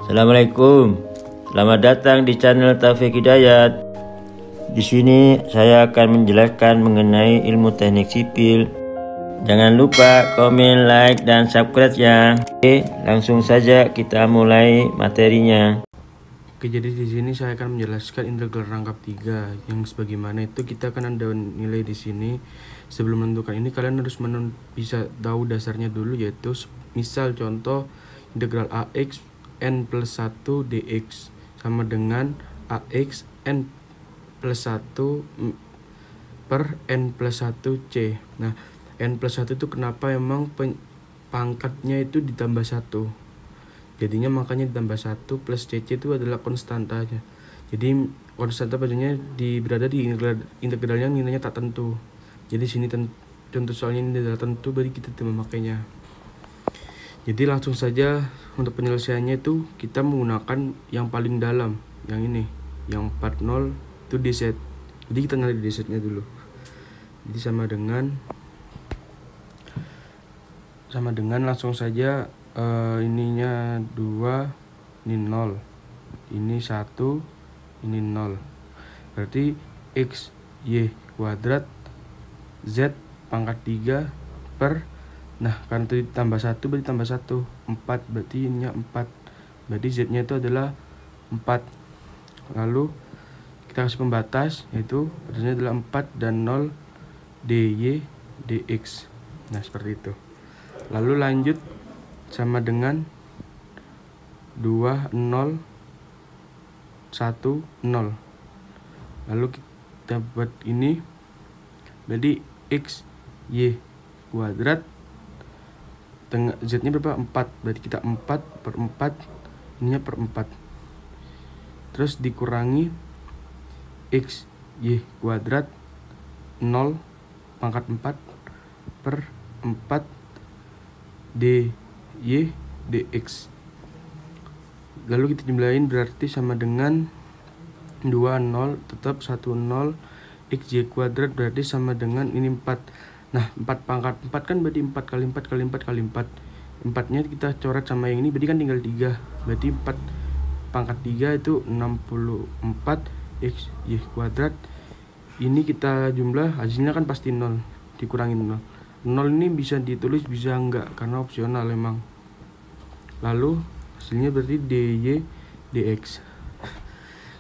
Assalamualaikum. Selamat datang di channel Taufik Hidayat. Di sini saya akan menjelaskan mengenai ilmu teknik sipil. Jangan lupa komen, like, dan subscribe ya. Oke, langsung saja kita mulai materinya. Oke, jadi di sini saya akan menjelaskan integral rangkap 3 yang sebagaimana itu kita akan ada nilai di sini. Sebelum menentukan ini kalian harus bisa tahu dasarnya dulu, yaitu misal contoh integral AX n plus 1 dx sama dengan AX n plus 1 per n plus 1 C. Nah, n plus 1 itu kenapa emang pangkatnya itu ditambah 1, jadinya makanya ditambah 1 plus CC itu adalah konstantanya. Jadi konstanta pastinya berada di integralnya nilainya tak tentu. Jadi sini contoh soalnya ini adalah tentu, berarti kita tidak memakainya. Jadi langsung saja untuk penyelesaiannya itu kita menggunakan yang paling dalam, yang ini, yang 40 itu dz. Jadi kita nyari dz-nya dulu. Jadi sama dengan langsung saja ininya 2, ini 0, ini 1, ini 0. Berarti x y kuadrat z pangkat 3 per, nah karena itu ditambah 1 berarti tambah 1, 4, berarti ininya 4, berarti z nya itu adalah 4. Lalu kita kasih pembatas, yaitu batasnya adalah 4 dan 0 dy dx. Nah seperti itu. Lalu lanjut sama dengan 2, 0, 1, 0. Lalu kita buat ini, berarti x y kuadrat z nya berapa? 4, berarti kita 4 per 4, ininya per 4, terus dikurangi x y kuadrat 0 pangkat 4 per 4 dy dx. Lalu kita jumlahin, berarti sama dengan 2, 0, tetap 1, 0, x y kuadrat berarti sama dengan ini 4. Nah 4 pangkat 4 kan berarti 4 kali 4 kali 4 kali 4. 4 nya kita coret sama yang ini, berarti kan tinggal 3, berarti 4 pangkat 3 itu 64 x y kuadrat. Ini kita jumlah, hasilnya kan pasti 0, dikurangin 0. 0 ini bisa ditulis bisa enggak, karena opsional emang. Lalu hasilnya berarti dy dx.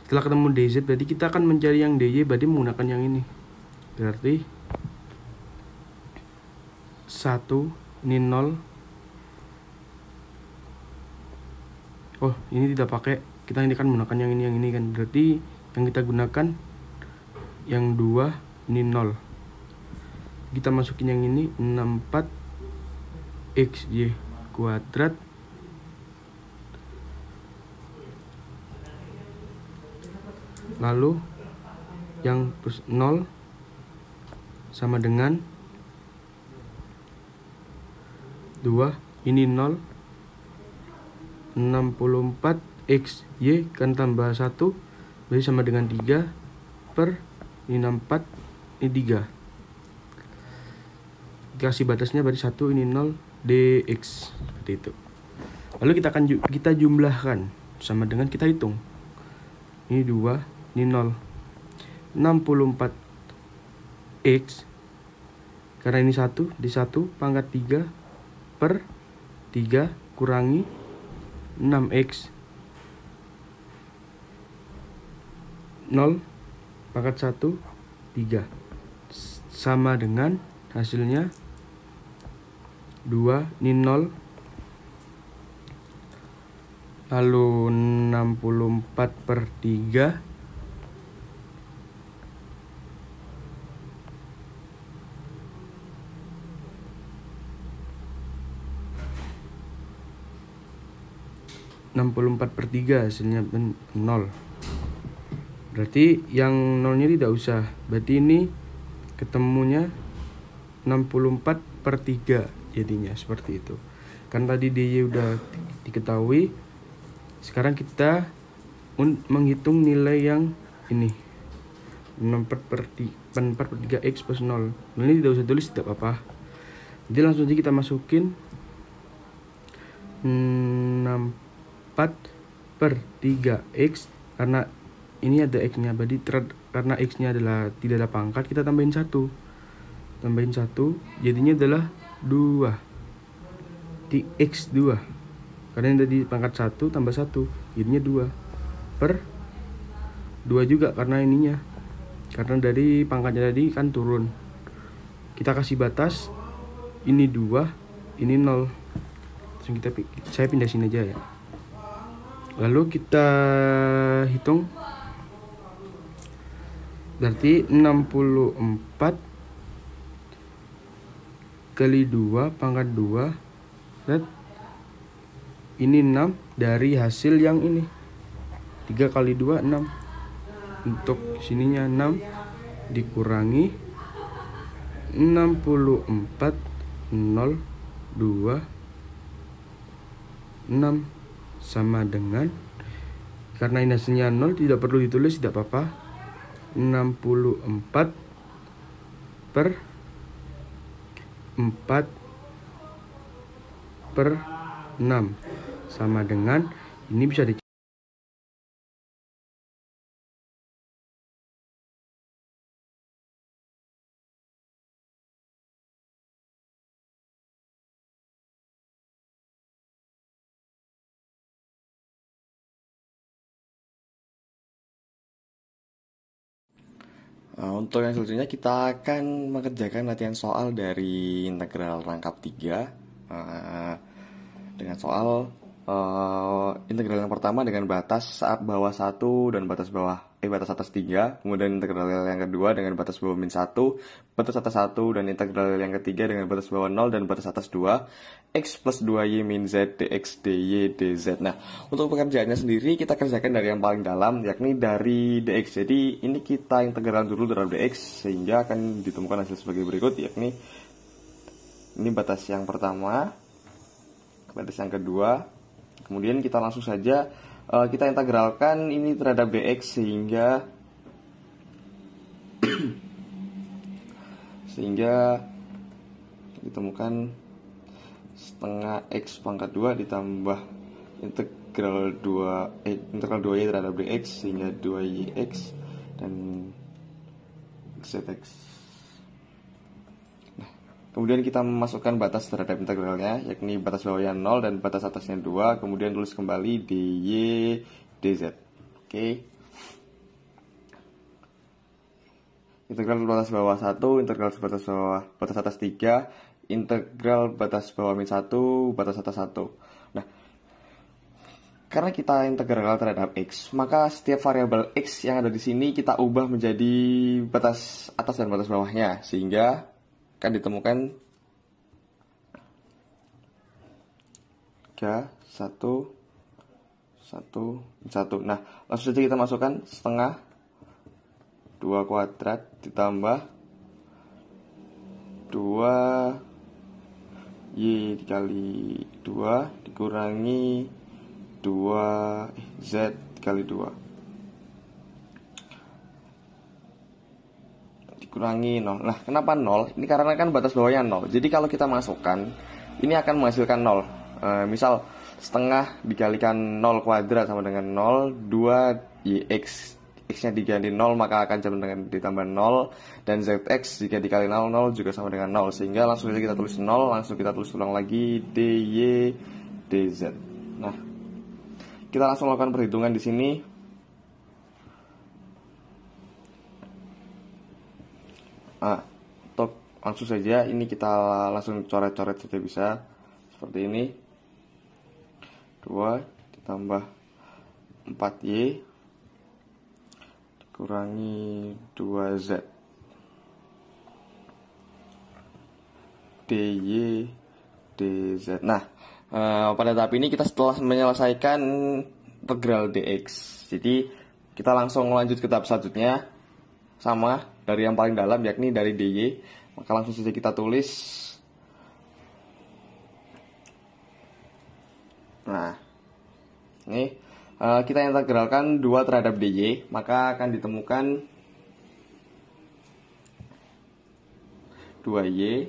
Setelah ketemu dz, berarti kita akan mencari yang dy, berarti menggunakan yang ini. Berarti 1, ini 0. Oh, ini tidak pakai. Kita ini kan menggunakan yang ini kan. Berarti yang kita gunakan yang 2, ini 0. Kita masukin yang ini 64 x y kuadrat lalu yang plus 0 sama dengan 2, ini 0, 64 x y kan tambah 1 berarti sama dengan 3 per ini 64, ini 3. Kasih batasnya berarti 1, ini 0 dx, seperti itu. Lalu kita jumlahkan sama dengan kita hitung. Ini 2, ini 0. 64 x karena ini 1 di 1 pangkat 3 per 3 kurangi 6x 0 pangkat 1 3 sama dengan hasilnya 2, ini 0, lalu 64 per 3 64 per 3 hasilnya 0. Berarti yang 0 nya tidak usah, berarti ini ketemunya 64 per 3 jadinya seperti itu. Kan tadi dy udah diketahui, sekarang kita menghitung nilai yang ini 64 per 3x plus 0. Ini tidak usah tulis, tidak apa-apa. Jadi langsung aja kita masukin 64 per 3x, karena ini ada x-nya, berarti karena x-nya adalah tidak ada pangkat, kita tambahin 1. Tambahin 1, jadinya adalah 2. Di x2. Karena yang tadi pangkat 1 tambah 1, jadinya 2. Per 2 juga karena ininya. Karena dari pangkatnya tadi kan turun. Kita kasih batas, ini 2, ini 0. Langsung saya pindah sini aja ya. Lalu kita hitung. Berarti 64 kali 2 pangkat 2. Dan ini 6 dari hasil yang ini. 3 kali 2 6. Untuk sininya 6 dikurangi 64 0 2 6 sama dengan, karena ini hasilnya 0 tidak perlu ditulis, tidak apa-apa, 64 per 4 per 6 sama dengan, ini bisa di Untuk yang selanjutnya kita akan mengerjakan latihan soal dari integral rangkap 3 dengan soal integral yang pertama dengan batas bawah 1 dan batas atas 3, kemudian integral yang kedua dengan batas bawah min 1, batas atas 1, dan integral yang ketiga dengan batas bawah 0 dan batas atas 2, x plus 2y min z dx dy dz. Nah, untuk pekerjaannya sendiri kita kerjakan dari yang paling dalam, yakni dari dx. Jadi ini kita integral dulu terhadap dx sehingga akan ditemukan hasil sebagai berikut, yakni ini batas yang pertama, batas yang kedua, kemudian kita langsung saja kita integralkan ini terhadap dx sehingga ditemukan setengah x pangkat 2 ditambah integral 2y terhadap dx sehingga 2yx dan zx. Kemudian kita memasukkan batas terhadap integralnya, yakni batas bawahnya 0 dan batas atasnya 2, kemudian tulis kembali dy dz. Oke. Integral batas bawah 1, integral batas atas 3, integral batas bawah min 1, batas atas 1. Nah, karena kita integral terhadap x, maka setiap variabel x yang ada di sini kita ubah menjadi batas atas dan batas bawahnya, sehingga akan ditemukan 3, 1, 1, 1. Nah, langsung saja kita masukkan setengah 2 kuadrat ditambah 2y dikali 2 dikurangi 2z dikali 2 kurangi 0. Nah, kenapa 0? Ini karena kan batas bawahnya 0. Jadi kalau kita masukkan, ini akan menghasilkan 0. Misal setengah dikalikan 0 kuadrat sama dengan 0, 2yx. X-nya diganti 0 maka akan sama dengan ditambah 0, dan zx jika dikali 0, 0 juga sama dengan 0. Sehingga langsung saja kita tulis 0, langsung kita tulis ulang lagi dy dz. Nah, kita langsung lakukan perhitungan di sini. Untuk langsung saja ini kita langsung coret-coret saja bisa seperti ini. 2 ditambah 4y dikurangi 2z dy dz. Nah, pada tahap ini kita setelah menyelesaikan integral dx, jadi kita langsung lanjut ke tahap selanjutnya, sama dari yang paling dalam, yakni dari dy. Maka langsung saja kita tulis. Nah, ini kita integralkan 2 terhadap dy, maka akan ditemukan 2y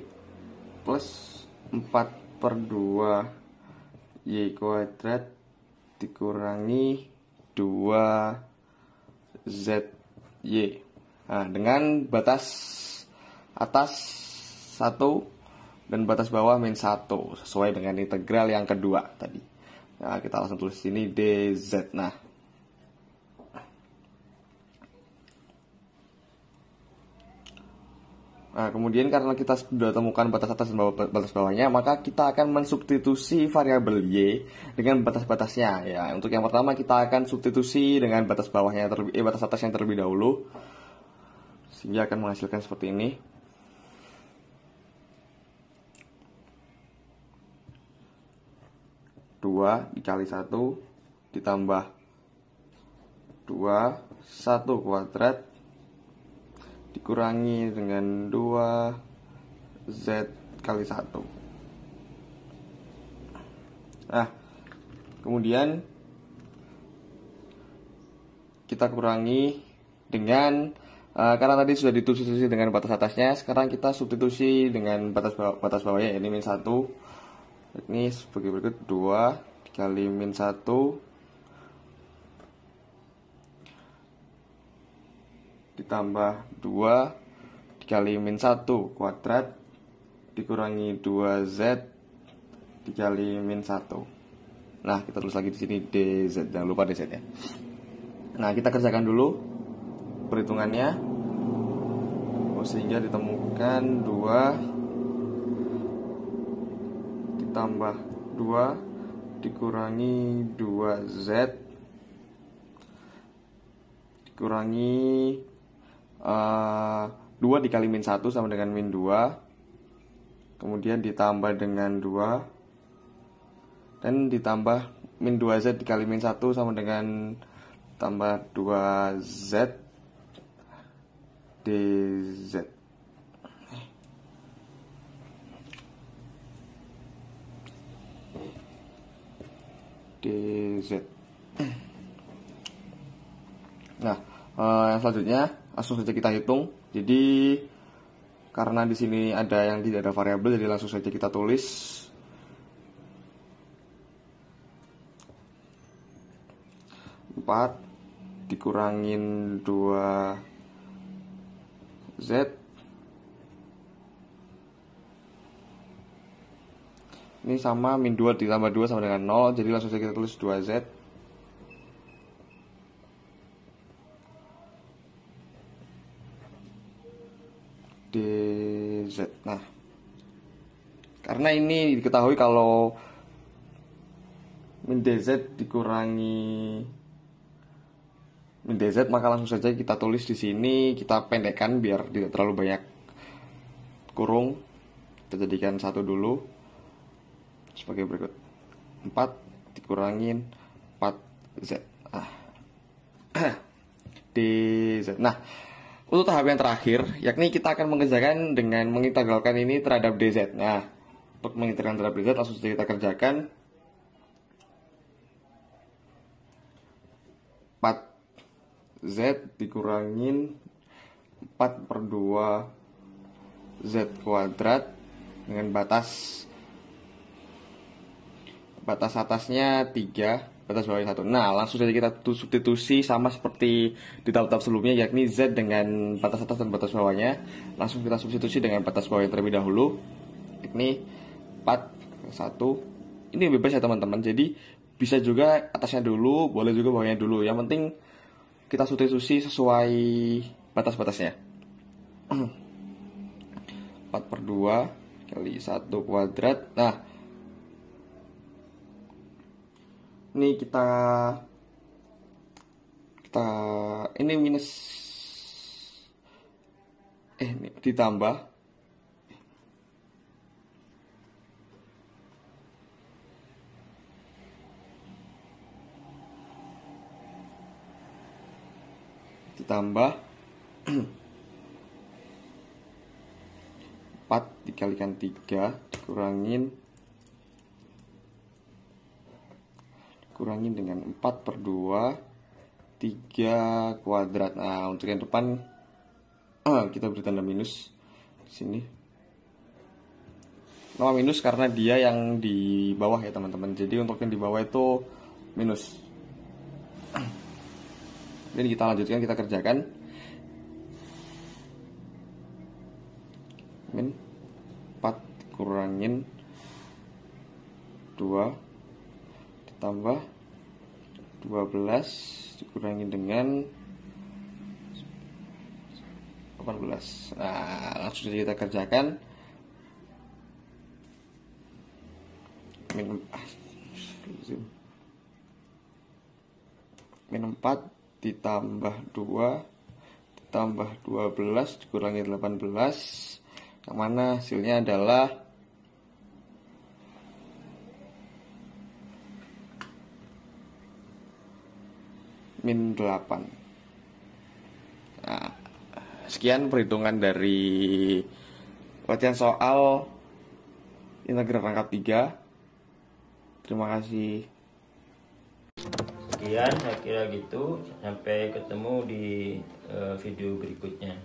plus 4 per 2 y kuadrat dikurangi 2ZY. Nah, dengan batas atas 1 dan batas bawah min 1 sesuai dengan integral yang kedua tadi. Nah, kita langsung tulis sini dz. Nah, kemudian karena kita sudah temukan batas atas dan batas bawahnya, maka kita akan mensubstitusi variabel y dengan batas-batasnya. Ya, untuk yang pertama kita akan substitusi dengan batas bawahnya batas atasnya terlebih dahulu, sehingga akan menghasilkan seperti ini. Dua dikali 1 ditambah 2 1 kuadrat dikurangi dengan 2Z kali 1. Nah, kemudian kita kurangi dengan karena tadi sudah disubstitusi dengan batas atasnya, sekarang kita substitusi dengan batas bawahnya, ini min 1. Ini sebagai berikut: 2 dikali min 1 ditambah 2 dikali min 1 kuadrat dikurangi 2Z dikali min 1. Nah, kita tulis lagi di sini dz, jangan lupa dz ya. Nah, kita kerjakan dulu perhitungannya, sehingga ditemukan 2 ditambah 2 dikurangi 2Z dikurangi 2 dikali min 1 sama dengan min 2, kemudian ditambah dengan 2, dan ditambah min 2Z dikali min 1 sama dengan tambah 2Z dz. Nah, yang selanjutnya langsung saja kita hitung. Jadi karena di sini ada yang tidak ada variabel, jadi langsung saja kita tulis. Empat dikurangin 2Z, ini sama min 2 ditambah 2 sama dengan 0, jadi langsung saja kita tulis 2Z dz. Nah, karena ini diketahui kalau min dz dikurangi min dz, maka langsung saja kita tulis di sini, kita pendekkan biar tidak terlalu banyak kurung. Kita jadikan 1 dulu sebagai berikut: 4 dikurangin 4Z dz. Nah, untuk tahap yang terakhir, yakni kita akan mengerjakan dengan mengintegralkan ini terhadap dz. Nah, untuk mengintegralkan terhadap dz langsung saja kita kerjakan. 4Z dikurangin 4/2 Z kuadrat dengan batas atasnya 3, batas bawahnya 1. Nah, langsung saja kita substitusi sama seperti di tahap-tahap sebelumnya, yakni Z dengan batas atas dan batas bawahnya. Langsung kita substitusi dengan batas bawah yang terlebih dahulu, yakni 4/1. Ini bebas ya teman-teman, jadi bisa juga atasnya dulu, boleh juga bawahnya dulu. Yang penting kita substitusi sesuai batas-batasnya. 4/2 kali 1 kuadrat. Nah, ini kita ini minus ini ditambah ditambah 4 dikalikan 3 dikurangin dengan 4/2 3 kuadrat. Nah, untuk yang depan kita beri tanda minus di sini. Nama minus karena dia yang di bawah ya teman-teman. Jadi untuk yang di bawah itu minus. Jadi kita lanjutkan, kita kerjakan. Min 4 kurangin 2 ditambah 12 dikurangi dengan 18. Nah, langsung saja kita kerjakan. Min 4 ditambah 2 ditambah 12 dikurangi 18, yang mana hasilnya adalah min 8. Nah, sekian perhitungan dari latihan soal integral rangkap 3. Terima kasih. Sekian, saya kira gitu. Sampai ketemu di video berikutnya.